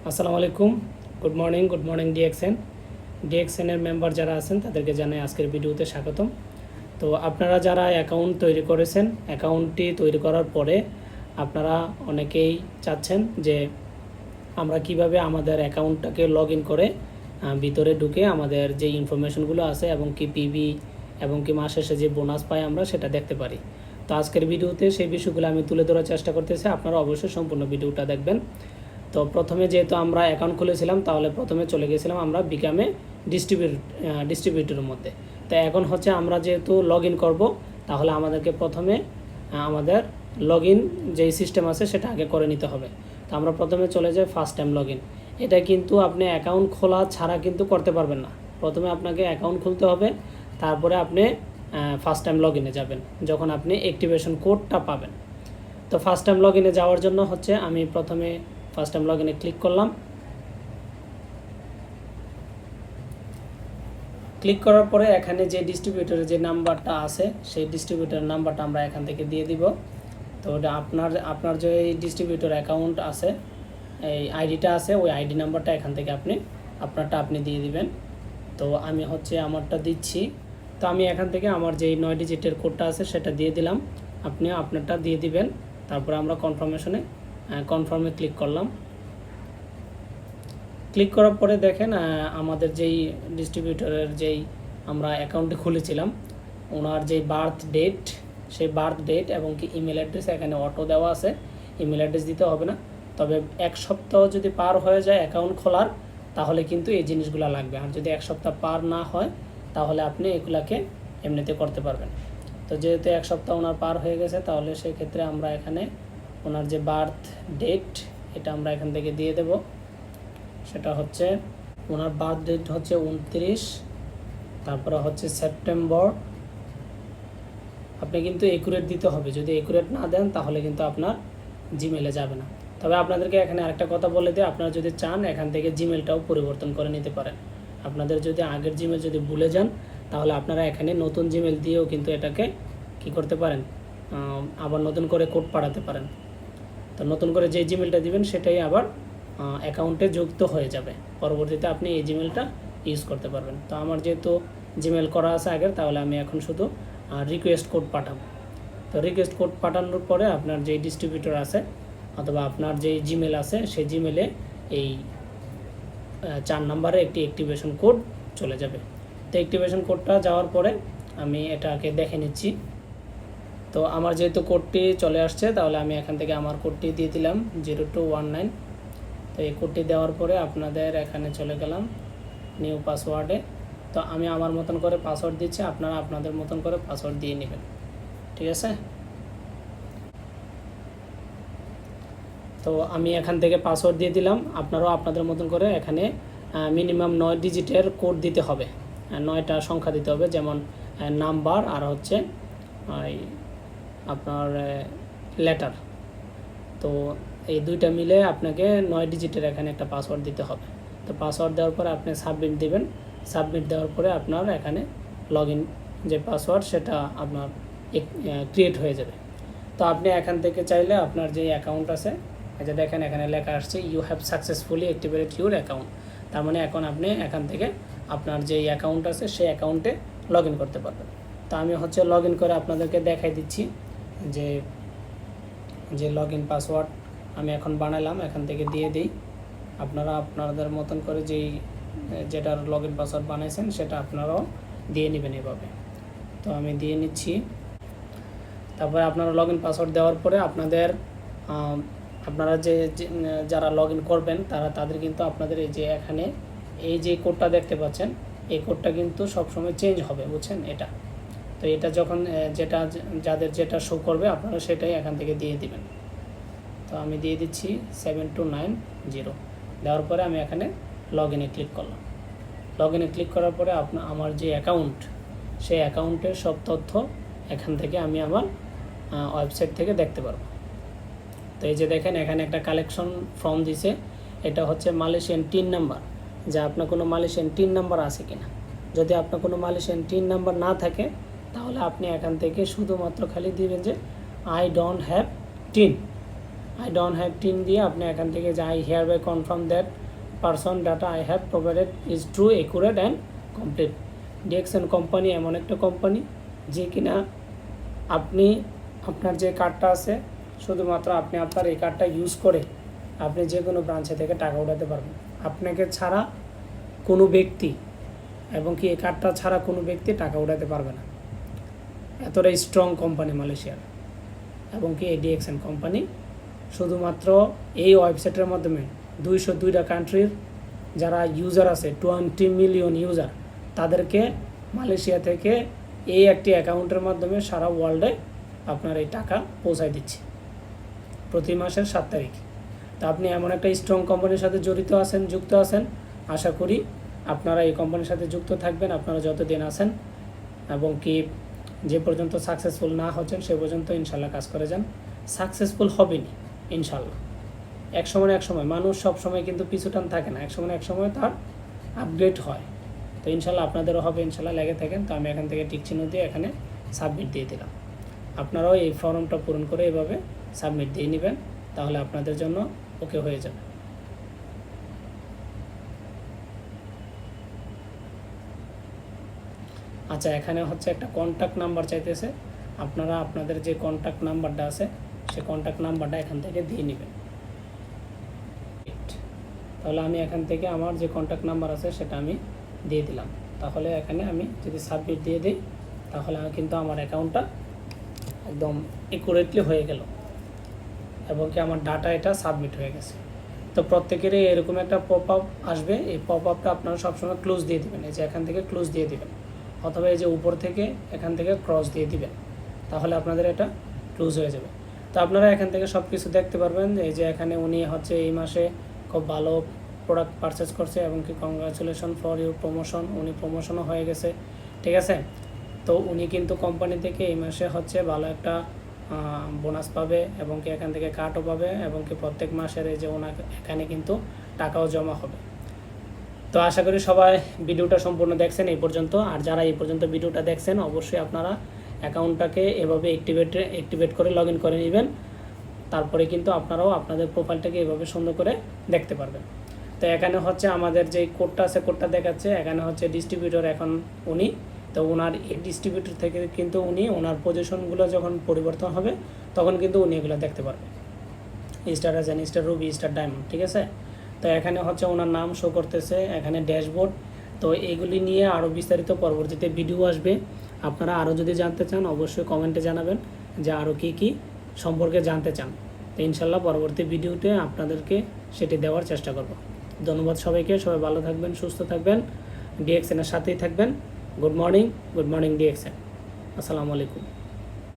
আসসালামু আলাইকুম, good morning ডিএক্সএনের member যারা আছেন তাদেরকে জানাই আজকের ভিডিওতে স্বাগতম। তো আপনারা যারা অ্যাকাউন্ট তৈরি করেছেন, অ্যাকাউন্টটি তৈরি করার পরে আপনারা অনেকেই চাচ্ছেন যে আমরা কিভাবে আমাদের অ্যাকাউন্টটাকে লগ ইন করে ভিতরে ঢুকে আমাদের যে ইনফরমেশনগুলো আছে এবং কি পিবি এবং কি মাস শেষে যে বোনাস পাই আমরা সেটা দেখতে পারি। তো আজকের ভিডিওতে সেই বিষয়গুলো আমি তুলে ধরার চেষ্টা করতেছি, আপনারা অবশ্যই সম্পূর্ণ ভিডিওটা দেখবেন। তো প্রথমে যেহেতু আমরা অ্যাকাউন্ট খুলেছিলাম, তাহলে প্রথমে চলে গেছিলাম আমরা বিকামে ডিস্ট্রিবিউটরের মধ্যে। তো এখন হচ্ছে আমরা যেহেতু লগ ইন করবো, তাহলে আমাদেরকে প্রথমে আমাদের লগ ইন যেই সিস্টেম আছে সেটা আগে করে নিতে হবে। তো আমরা প্রথমে চলে যাই ফার্স্ট টাইম লগ ইন। এটা কিন্তু আপনি অ্যাকাউন্ট খোলা ছাড়া কিন্তু করতে পারবেন না। প্রথমে আপনাকে অ্যাকাউন্ট খুলতে হবে, তারপরে আপনি ফার্স্ট টাইম লগ ইনে যাবেন যখন আপনি অ্যাক্টিভেশন কোডটা পাবেন। তো ফার্স্ট টাইম লগ ইনে যাওয়ার জন্য হচ্ছে আমি প্রথমে ফার্স্ট টাইম লগ ইনে ক্লিক করলাম। ক্লিক করার পরে এখানে যে ডিস্ট্রিবিউটরের যে নাম্বারটা আছে সেই ডিস্ট্রিবিউটরের নাম্বারটা আমরা এখান থেকে দিয়ে দিব। তো ওটা আপনার যে ডিস্ট্রিবিউটর অ্যাকাউন্ট আছে, এই আইডিটা আছে, ওই আইডি নাম্বারটা এখান থেকে আপনারটা আপনি দিয়ে দিবেন। তো আমি হচ্ছে আমারটা দিচ্ছি। তো আমি এখান থেকে আমার যেই 9 ডিজিটের কোডটা আছে সেটা দিয়ে দিলাম, আপনি আপনারটা দিয়ে দিবেন। তারপরে আমরা কনফার্মে ক্লিক করলাম। ক্লিক করার পরে দেখেন আমাদের যেই ডিস্ট্রিবিউটরের যেই আমরা অ্যাকাউন্টে খুলেছিলাম ওনার যেই বার্থ ডেট, সেই বার্থ ডেট এবং কি ইমেল অ্যাড্রেস এখানে অটো দেওয়া আছে। ইমেল অ্যাড্রেস দিতে হবে না, তবে 1 সপ্তাহ যদি পার হয়ে যায় অ্যাকাউন্ট খোলার, তাহলে কিন্তু এই জিনিসগুলো লাগবে। আর যদি 1 সপ্তাহ পার না হয় তাহলে আপনি এগুলাকে এমনিতে করতে পারবেন। তো যেহেতু 1 সপ্তাহ ওনার পার হয়ে গেছে, তাহলে সেই ক্ষেত্রে আমরা এখানে ওনার যে বার্থ ডেট এটা আমরা এখান থেকে দিয়ে দেব। সেটা হচ্ছে ওনার বার্থ ডেট হচ্ছে 29, তারপরে হচ্ছে সেপ্টেম্বর। আপনি কিন্তু একুরেট দিতে হবে, যদি একুরেট না দেন তাহলে কিন্তু আপনার জিমেলে যাবে না। তবে আপনাদেরকে এখানে আরেকটা কথা বলে দিই, আপনারা যদি চান এখান থেকে জিমেলটাও পরিবর্তন করে নিতে পারেন। আপনাদের যদি আগের জিমেল যদি ভুলে যান, তাহলে আপনারা এখানে নতুন জিমেল দিয়েও কিন্তু এটাকে কি করতে পারেন, আবার নতুন করে কোড পাঠাতে পারেন। তো নতুন করে যে জিমেলটা দিবেন সেটাই আবার অ্যাকাউন্টে যুক্ত হয়ে যাবে, পরবর্তীতে আপনি এই জিমেলটা ইউজ করতে পারবেন। তো আমার যেহেতু জিমেল করা আছে আগের, তাহলে আমি এখন শুধু রিকোয়েস্ট কোড পাঠাবো। তো রিকোয়েস্ট কোড পাঠানোর পরে আপনার যেই ডিস্ট্রিবিউটর আছে অথবা আপনার যেই জিমেল আছে সেই জিমেলে এই 4 নম্বরে একটি অ্যাক্টিভেশন কোড চলে যাবে। তো অ্যাক্টিভেশন কোডটা যাওয়ার পরে আমি এটাকে দেখে নিচ্ছি। তো আমার যেহেতু কোডটি চলে আসছে, তাহলে আমি এখান থেকে আমার কোডটি দিয়ে দিলাম 0219। তো এই কোডটি দেওয়ার পরে আপনাদের এখানে চলে গেলাম নিউ পাসওয়ার্ডে। তো আমি আমার মতন করে পাসওয়ার্ড দিচ্ছি, আপনারা আপনাদের মতন করে পাসওয়ার্ড দিয়ে নেবেন, ঠিক আছে। তো আমি এখান থেকে পাসওয়ার্ড দিয়ে দিলাম, আপনারাও আপনাদের মতন করে এখানে মিনিমাম 9 ডিজিটের কোড দিতে হবে, 9টা সংখ্যা দিতে হবে, যেমন নাম্বার আর হচ্ছে আপনার লেটার। তো এই দুইটা মিলে আপনাকে 9 ডিজিটের এখানে একটা পাসওয়ার্ড দিতে হবে। তো পাসওয়ার্ড দেওয়ার পরে আপনি সাবমিট দেবেন। সাবমিট দেওয়ার পরে আপনার এখানে লগ ইন যে পাসওয়ার্ড সেটা আপনার ক্রিয়েট হয়ে যাবে। তো আপনি এখান থেকে চাইলে আপনার যে অ্যাকাউন্ট আছে, যে দেখেন এখানে লেখা আসছে you have successfully activated your account. তার মানে এখন আপনি এখান থেকে আপনার যে অ্যাকাউন্ট আছে সেই অ্যাকাউন্টে লগ ইন করতে পারবেন। তো আমি হচ্ছে লগ ইন করে আপনাদেরকে দেখাই দিচ্ছি যে লগ ইন পাসওয়ার্ড আমি এখন বানালাম, এখান থেকে দিয়ে দিই। আপনারা আপনাদের মতন করে যেটার লগ ইন পাসওয়ার্ড বানাইছেন সেটা আপনারাও দিয়ে নেবেন এভাবে। তো আমি দিয়ে নিচ্ছি। তারপরে আপনারা লগ ইন পাসওয়ার্ড দেওয়ার পরে আপনারা যারা লগ ইন করবেন তাদের কিন্তু আপনাদের এই যে এখানে এই যে কোডটা দেখতে পাচ্ছেন, এই কোডটা কিন্তু সবসময় চেঞ্জ হবে, বুঝছেন এটা। তো এটা যখন যাদের যেটা শো করবে আপনারা সেটাই এখান থেকে দিয়ে দিবেন। তো আমি দিয়ে দিচ্ছি 7290। দেওয়ার পরে আমি এখানে লগ ইনে ক্লিক করলাম। লগ ইনে ক্লিক করার পরে আমার যে অ্যাকাউন্ট, সেই অ্যাকাউন্টের সব তথ্য এখান থেকে আমি আমার ওয়েবসাইট থেকে দেখতে পারবো। তো এই যে দেখেন এখানে একটা কালেকশন ফর্ম দিছে, এটা হচ্ছে মালয়েশিয়ান টিন নাম্বার, যা আপনার কোনো মালয়েশিয়ান টিন নাম্বার আছে কিনা। যদি আপনার কোনো মালয়েশিয়ান টিন নাম্বার না থাকে, তাহলে আপনি এখান থেকে শুধুমাত্র খালি দিবেন যে I don't have TIN. I don't have TIN দিয়ে আপনি এখান থেকে যে I hereby confirm that person data I have provided is true accurate and complete. DXN company এমন একটা কোম্পানি যে কিনা আপনি আপনার যে কার্ডটা আছে শুধুমাত্র আপনি আপনার এই কার্ডটা ইউজ করে আপনি যে কোনো ব্রাঞ্চে থেকে টাকা উঠাতে পারবেন। আপনাকে ছাড়া কোনো ব্যক্তি এবং কি এই কার্ডটা ছাড়া কোনো ব্যক্তি টাকা উঠাতে পারবে না। এতটাই স্ট্রং কোম্পানি মালয়েশিয়ার। এবং কি এই ডিএক্সএন কোম্পানি শুধুমাত্র এই ওয়েবসাইটের মাধ্যমে 202টা কান্ট্রির যারা ইউজার আছে 20 মিলিয়ন ইউজার তাদেরকে মালয়েশিয়া থেকে এই একটি অ্যাকাউন্টের মাধ্যমে সারা ওয়ার্ল্ডে আপনার এই টাকা পৌঁছায় দিচ্ছে প্রতি মাসের 7 তারিখ। তা আপনি এমন একটা স্ট্রং কোম্পানির সাথে যুক্ত আছেন, আশা করি আপনারা এই কোম্পানির সাথে যুক্ত থাকবেন আপনারা যতদিন আছেন, এবং কি যে পর্যন্ত সাকসেসফুল না হচ্ছেন সে পর্যন্ত ইনশাল্লাহ কাজ করে যান। সাকসেসফুল হবেনি ইনশাল্লাহ। এক সময় মানুষ সব সময় কিন্তু পিছুটান থাকে না, এক সময় তার আপগ্রেড হয়। তো ইনশাল্লাহ আপনাদেরও হবে, ইনশাল্লাহ লেগে থাকেন। তো আমি এখান থেকে টিক চিহ্ন দিয়ে এখানে সাবমিট দিয়ে দিলাম। আপনারাও এই ফর্মটা পূরণ করে এভাবে সাবমিট দিয়ে নেবেন, তাহলে আপনাদের জন্য ওকে হয়ে যাবে। আচ্ছা, এখানে হচ্ছে একটা কন্ট্যাক্ট নাম্বার চাইতেছে, আপনারা আপনাদের যে কন্ট্যাক্ট নাম্বারটা আছে সেই কন্ট্যাক্ট নাম্বারটা এখান থেকে দিয়ে নেবেন। তাহলে আমি এখান থেকে আমার যে কন্ট্যাক্ট নাম্বার আছে সেটা আমি দিয়ে দিলাম। তাহলে এখানে আমি যদি সাবমিট দিয়ে দিই তাহলে কিন্তু আমার অ্যাকাউন্টটা একদম একুরেটলি হয়ে গেল এবং কি আমার ডাটা এটা সাবমিট হয়ে গেছে। তো প্রত্যেকেরই এরকম একটা পপ আপ আসবে, এই পপ আপটা আপনারা সবসময় ক্লোজ দিয়ে দেবেন। এই যে এখান থেকে ক্লোজ দিয়ে দেবেন, অথবা এই যে উপর থেকে এখান থেকে ক্রস দিয়ে দিবেন, তাহলে আপনাদের এটা ক্লোজ হয়ে যাবে। তো আপনারা এখান থেকে সব কিছু দেখতে পারবেন। এই যে এখানে উনি হচ্ছে এই মাসে খুব ভালো প্রোডাক্ট পারচেস করছে এবং কি কংগ্রাচুলেশন ফর ইউর প্রমোশন, উনি প্রমোশনও হয়ে গেছে, ঠিক আছে। তো উনি কিন্তু কোম্পানি থেকে এই মাসে হচ্ছে ভালো একটা বোনাস পাবে এবং কি এখান থেকে কাটও পাবে এবং কি প্রত্যেক মাসের এই যে ওনার এখানে কিন্তু টাকাও জমা হবে। তো আশা করি সবাই ভিডিওটা সম্পূর্ণ দেখছেন এই পর্যন্ত। আর যারা এই পর্যন্ত ভিডিওটা দেখছেন অবশ্যই আপনারা অ্যাকাউন্টটাকে এভাবে অ্যাক্টিভেট করে লগ ইন করে নেবেন। তারপরে কিন্তু আপনারাও আপনাদের প্রোফাইলটাকে এভাবে সুন্দর করে দেখতে পারবেন। তো এখানে হচ্ছে আমাদের যে কোডটা আছে কোডটা দেখাচ্ছে, এখানে হচ্ছে ডিস্ট্রিবিউটর এখন উনি। তো ওনার এই ডিস্ট্রিবিউটর থেকে কিন্তু উনি ওনার পজিশনগুলো যখন পরিবর্তন হবে তখন কিন্তু উনি এগুলো দেখতে পারবেন। স্টার আছেন, স্টার রুবি, স্টার ডায়মন্ড, ঠিক আছে। তো এখানে হচ্ছে ওনার নাম শো করতেছে, এখানে ড্যাশবোর্ড। তো এইগুলি নিয়ে আরও বিস্তারিত পরবর্তীতে ভিডিও আসবে। আপনারা আরও যদি জানতে চান অবশ্যই কমেন্টে জানাবেন যে আরও কী সম্পর্কে জানতে চান। তো ইনশাল্লাহ পরবর্তী ভিডিওতে আপনাদেরকে সেটি দেওয়ার চেষ্টা করব। ধন্যবাদ সবাইকে, সবাই ভালো থাকবেন, সুস্থ থাকবেন, ডিএক্সএনের সাথেই থাকবেন। Good morning DXN. আসসালামু আলাইকুম।